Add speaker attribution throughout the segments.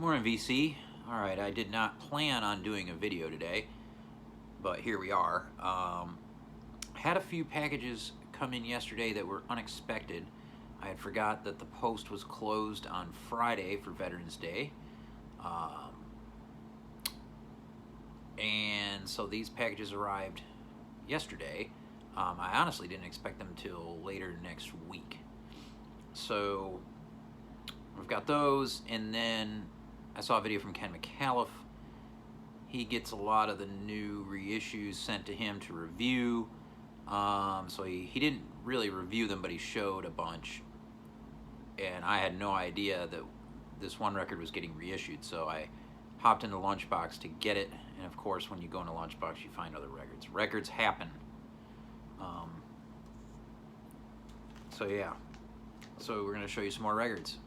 Speaker 1: Morning, VC. Alright, I did not plan on doing a video today, but here we are. Had a few packages come in yesterday that were unexpected. I had forgot that the post was closed on Friday for Veterans Day. And so these packages arrived yesterday. I honestly didn't expect them till later next week. So we've got those, and then I saw a video from Ken McAuliffe. He gets a lot of the new reissues sent to him to review. So he didn't really review them, but he showed a bunch. And I had no idea that this one record was getting reissued, so I hopped into Lunchbox to get it. And of course, when you go into Lunchbox, you find other records. Records happen. So yeah. So we're going to show you some more records.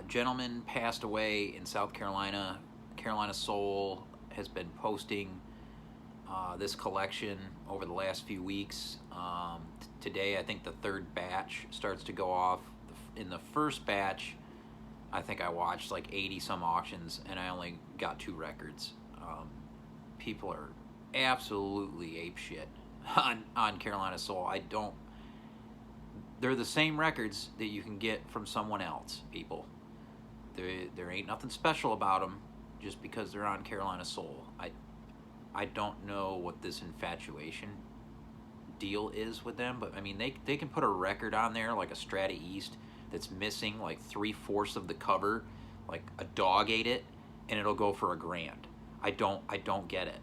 Speaker 1: Gentleman passed away in South Carolina. Carolina Soul has been posting this collection over the last few weeks. Today, I think the third batch starts to go off. In the first batch, I think I watched like 80 some auctions, and I only got 2 records. People are absolutely apeshit on Carolina Soul. They're the same records that you can get from someone else, people. There ain't nothing special about them just because they're on Carolina Soul. I don't know what this infatuation deal is with them, but I mean, they can put a record on there like a Strata East that's missing like 3/4 of the cover, like a dog ate it, and it'll go for $1,000. I don't get it.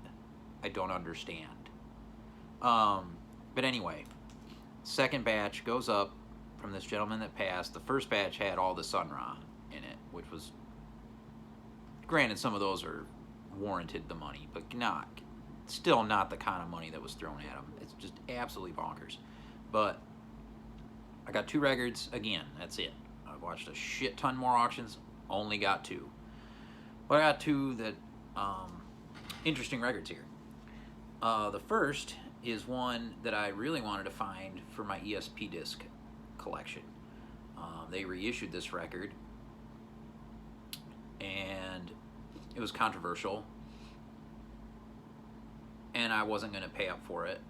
Speaker 1: I don't understand. But anyway, second batch goes up from this gentleman that passed. The first batch had all the Sun Ra in it, which was, granted, some of those are warranted the money, but still not the kind of money that was thrown at them. It's just absolutely bonkers. But I got 2 records again. That's it. I've watched a shit ton more auctions. Only got 2. But I got 2 that interesting records here. The first is one that I really wanted to find for my ESP disc collection. They reissued this record, and it was controversial, and I wasn't going to pay up for it.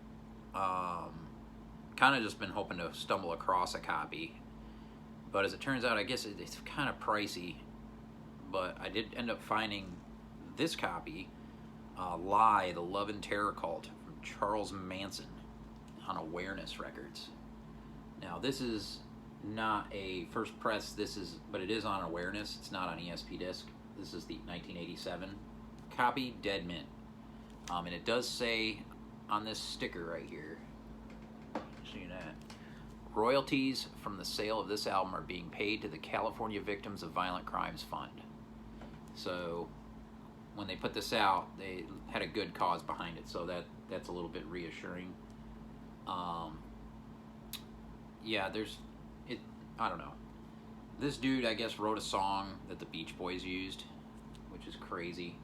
Speaker 1: Kind of just been hoping to stumble across a copy, but as it turns out, I guess it's kind of pricey, but I did end up finding this copy, Lie, the Love and Terror Cult, from Charles Manson on Awareness Records. Now, this is not a first press, but it is on Awareness. It's not on ESP disc. This is the 1987 copy, Dead Mint. And it does say on this sticker right here, see that, royalties from the sale of this album are being paid to the California Victims of Violent Crimes Fund. So when they put this out, they had a good cause behind it, so that's a little bit reassuring. Yeah, I don't know. This dude, I guess, wrote a song that the Beach Boys used, which is crazy.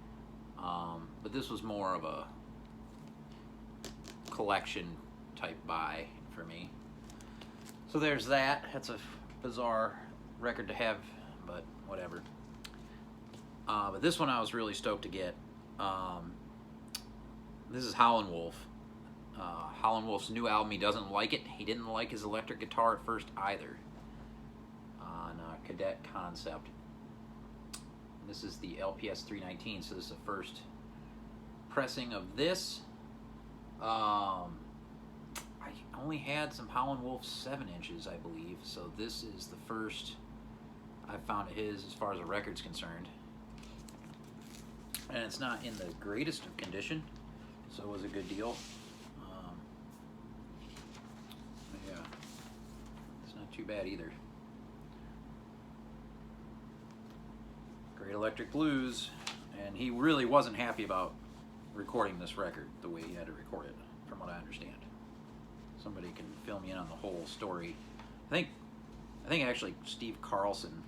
Speaker 1: But this was more of a collection type buy for me. So there's that. That's a bizarre record to have, but whatever. But this one I was really stoked to get. This is Howlin' Wolf. Howlin' Wolf's new album, he doesn't like it. He didn't like his electric guitar at first either. On Cadet Concept. This is the LPS 319, so this is the first pressing of this. I only had some Howlin' Wolf 7 inches, I believe, so this is the first I found of his as far as a record's concerned. And it's not in the greatest of condition, so it was a good deal. Yeah, it's not too bad either. Great Electric Blues, and he really wasn't happy about recording this record the way he had to record it, from what I understand. Somebody can fill me in on the whole story. I think actually Steve Carlson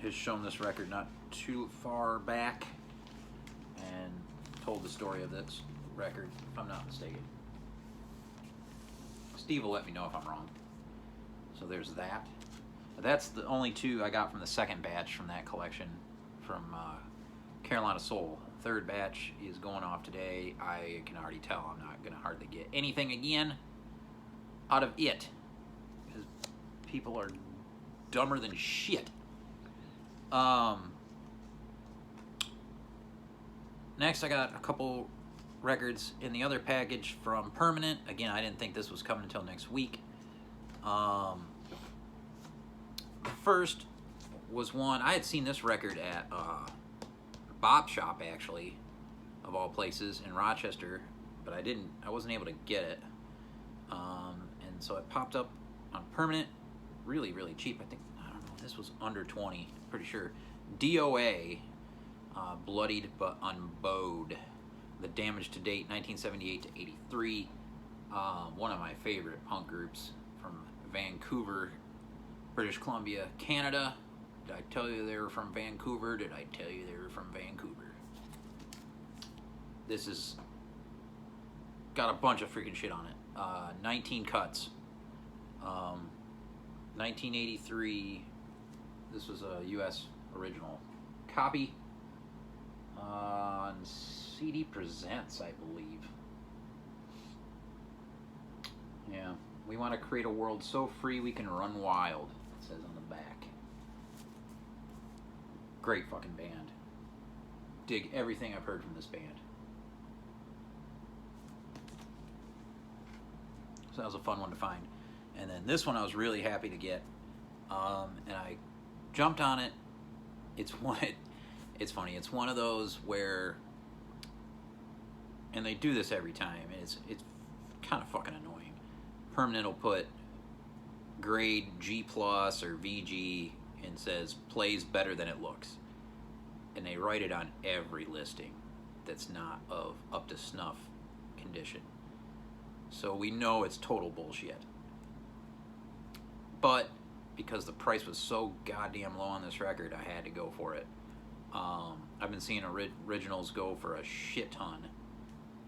Speaker 1: has shown this record not too far back and told the story of this record, if I'm not mistaken. Steve will let me know if I'm wrong. So there's that. That's the only two I got from the second batch from that collection from Carolina Soul. Third batch is going off today. I can already tell I'm not going to hardly get anything again out of it, because people are dumber than shit. Next, I got a couple records in the other package from Permanent. Again, I didn't think this was coming until next week. The first was one, I had seen this record at Bop Shop, actually, of all places, in Rochester, but I wasn't able to get it. And so it popped up on Permanent, really, really cheap. I don't know, this was under 20, pretty sure. DOA, Bloodied But Unbowed. The Damage to Date, 1978 to 83. One of my favorite punk groups from Vancouver, British Columbia, Canada. Did I tell you they were from Vancouver? Did I tell you they were from Vancouver? This is got a bunch of freaking shit on it. 19 cuts. 1983. This was a U.S. original copy. On CD Presents, I believe. Yeah. We want to create a world so free we can run wild, it says on the back. Great fucking band. Dig everything I've heard from this band. So that was a fun one to find. And then this one I was really happy to get. And I jumped on it. It's funny, it's one of those where, and they do this every time, and it's kind of fucking annoying. Permanent will put grade G plus or VG and says plays better than it looks, and they write it on every listing that's not of up to snuff condition, so we know it's total bullshit. But because the price was so goddamn low on this record, I had to go for it. I've been seeing originals go for a shit ton,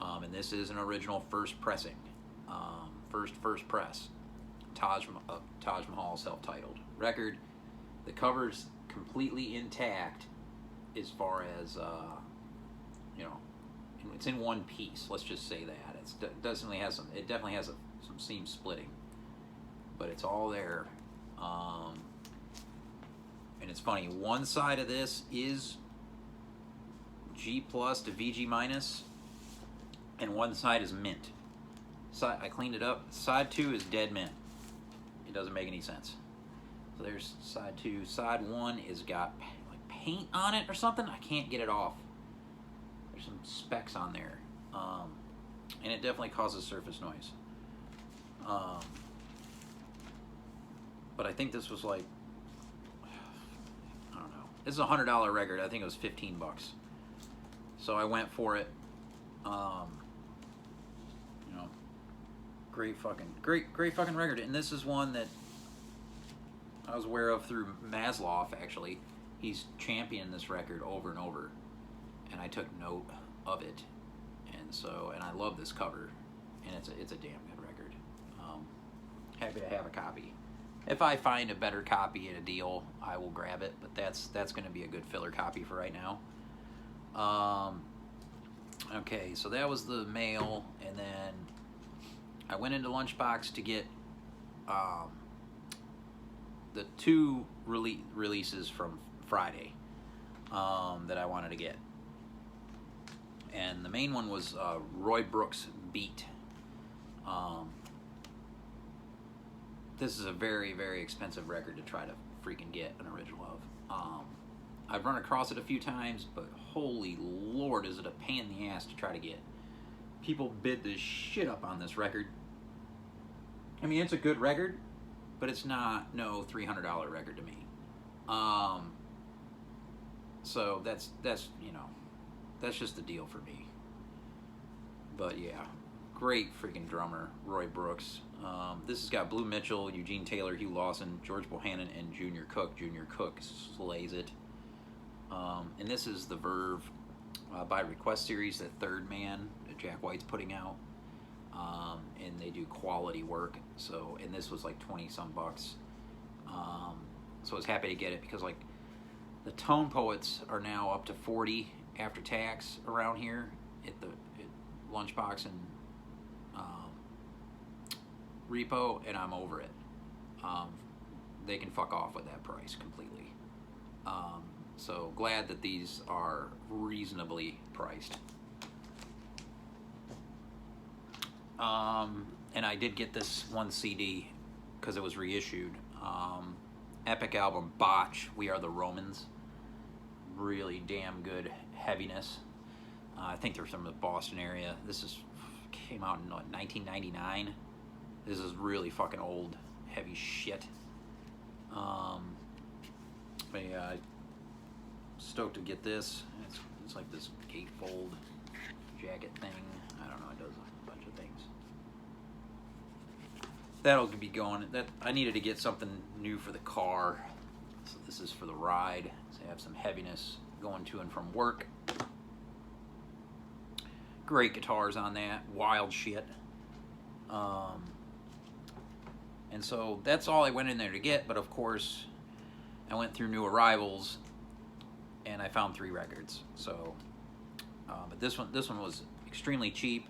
Speaker 1: and this is an original first pressing, first press, Taj Mahal self-titled record. The cover's completely intact as far as it's in one piece. Let's just say that it definitely has some seam splitting, but it's all there. And it's funny, one side of this is G plus to VG minus, and one side is mint. I cleaned it up. Side 2 is dead mint. It doesn't make any sense. So there's side 2. Side 1 is got like paint on it or something. I can't get it off. There's some specks on there, and it definitely causes surface noise. But I think this was like, I don't know. This is a $100 record. I think it was $15. So I went for it. Great fucking record. And this is one that I was aware of through Maslow, actually. He's championed this record over and over, and I took note of it. And I love this cover, and it's a damn good record. Happy to have a copy. If I find a better copy at a deal, I will grab it, but that's going to be a good filler copy for right now. Okay, so that was the mail, and then I went into Lunchbox to get the two releases from Friday that I wanted to get. And the main one was Roy Brooks' Beat. This is a very, very expensive record to try to freaking get an original of. I've run across it a few times, but holy Lord, is it a pain in the ass to try to get. People bid the shit up on this record. I mean, it's a good record, but it's not no $300 record to me. So that's just the deal for me. But yeah, great freaking drummer, Roy Brooks. This has got Blue Mitchell, Eugene Taylor, Hugh Lawson, George Bohannon, and Junior Cook. Junior Cook slays it. And this is the Verve by Request series, the third man that Jack White's putting out. and they do quality work. So, and this was like 20 some bucks. So I was happy to get it because like the Tone Poets are now up to 40 after tax around here at Lunchbox and Repo, and I'm over it. They can fuck off with that price completely. So glad that these are reasonably priced. And I did get this one CD because it was reissued. Epic album Botch, We Are the Romans. Really damn good heaviness. I think they're from the Boston area. Came out in 1999. This is really fucking old, heavy shit. But yeah, I'm stoked to get this. It's like this gatefold jacket thing. I don't know, it does a bunch of things. That'll be going. I needed to get something new for the car. So this is for the ride. So I have some heaviness going to and from work. Great guitars on that. Wild shit. And so that's all I went in there to get, but of course I went through new arrivals and I found 3 records. So but this one was extremely cheap,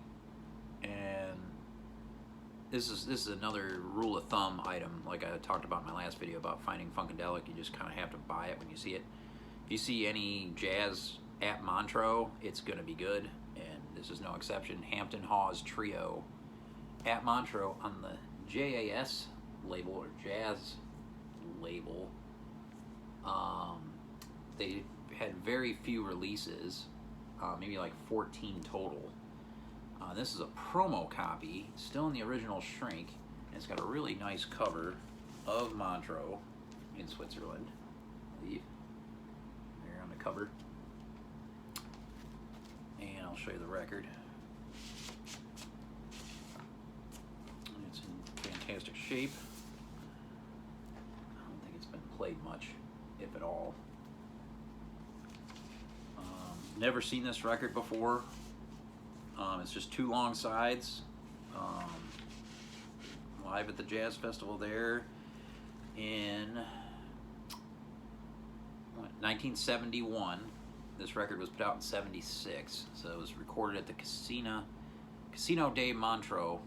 Speaker 1: and this is another rule of thumb item, like I talked about in my last video about finding Funkadelic. You just kind of have to buy it when you see it. If you see any jazz at Montreux, it's gonna be good, and this is no exception. Hampton Hawes Trio at Montreux on the JAS label, or Jazz label. They had very few releases, maybe like 14 total. This is a promo copy, still in the original shrink, and it's got a really nice cover of Montreux in Switzerland, I believe. There on the cover. And I'll show you the record. It's in fantastic shape. I don't think it's been played much, if at all. Never seen this record before. It's just 2 long sides. Live at the Jazz Festival there in 1971. This record was put out in 76, so it was recorded at the Casino de Montreux.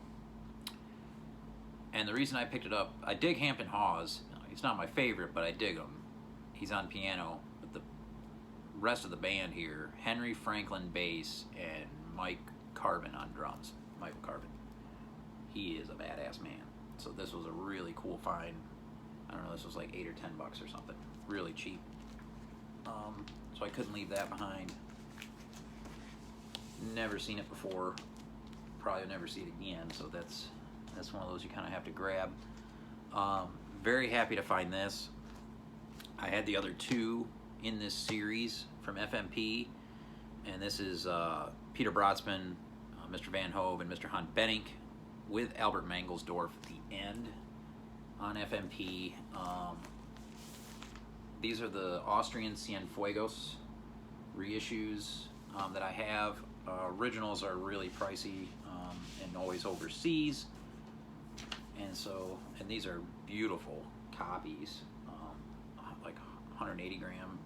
Speaker 1: And the reason I picked it up, I dig Hampton Hawes. He's not my favorite, but I dig him. He's on piano, but the rest of the band here, Henry Franklin bass and Mike Carvin on drums. Michael Carvin. He is a badass man. So this was a really cool find. I don't know, this was like $8 or $10 or something. Really cheap. So I couldn't leave that behind. Never seen it before. Probably never see it again. So that's one of those you kind of have to grab. Very happy to find this. I had the other 2 in this series from FMP, and this is Peter Brodsman, Mr. Van Hove, and Mr. Han Benink with Albert Mangelsdorf at the end on FMP. These are the Austrian Cienfuegos reissues that I have. Originals are really pricey and always overseas. And these are beautiful copies, like 180 gram.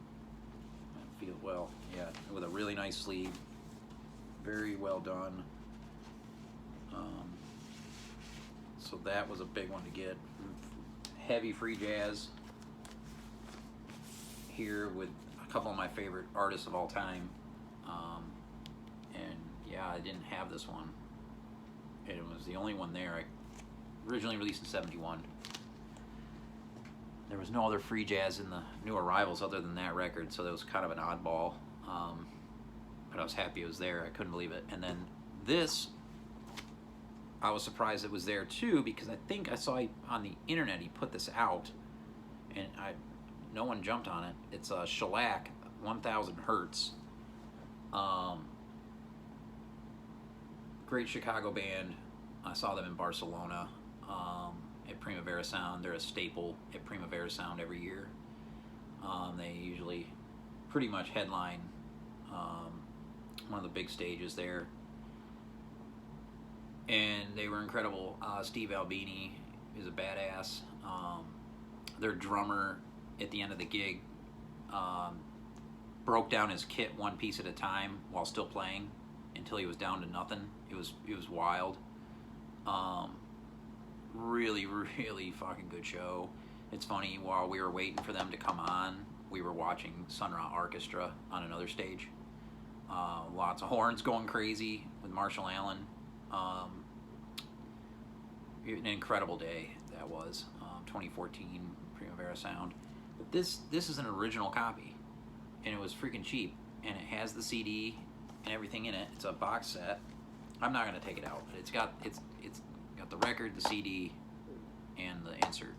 Speaker 1: Feel well, yeah, with a really nice sleeve, very well done. So that was a big one to get. Heavy free jazz here with a couple of my favorite artists of all time. And yeah, I didn't have this one. It was the only one there. I originally released in 71. There was no other free jazz in the new arrivals other than that record, so that was kind of an oddball. But I was happy it was there. I couldn't believe it. And then this, I was surprised it was there too, because I think I saw on the internet he put this out, and no one jumped on it. It's a Shellac 1000 Hertz. Great Chicago band. I saw them in Barcelona. At Primavera Sound. They're a staple at Primavera Sound every year. They usually pretty much headline one of the big stages there. and they were incredible. Steve Albini is a badass. Their drummer at the end of the gig broke down his kit one piece at a time while still playing until he was down to nothing. It was wild. Really, really fucking good show. It's funny, while we were waiting for them to come on, we were watching Sun Ra Orchestra on another stage. Lots of horns going crazy with Marshall Allen. An incredible day that was. 2014 Primavera Sound. But this is an original copy, and it was freaking cheap, and it has the CD and everything in it. It's a box set. I'm not gonna take it out, but it's got the record, the CD, and the insert.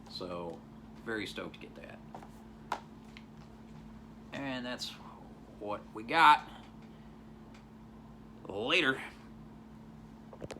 Speaker 1: So very stoked to get that. And that's what we got. Later.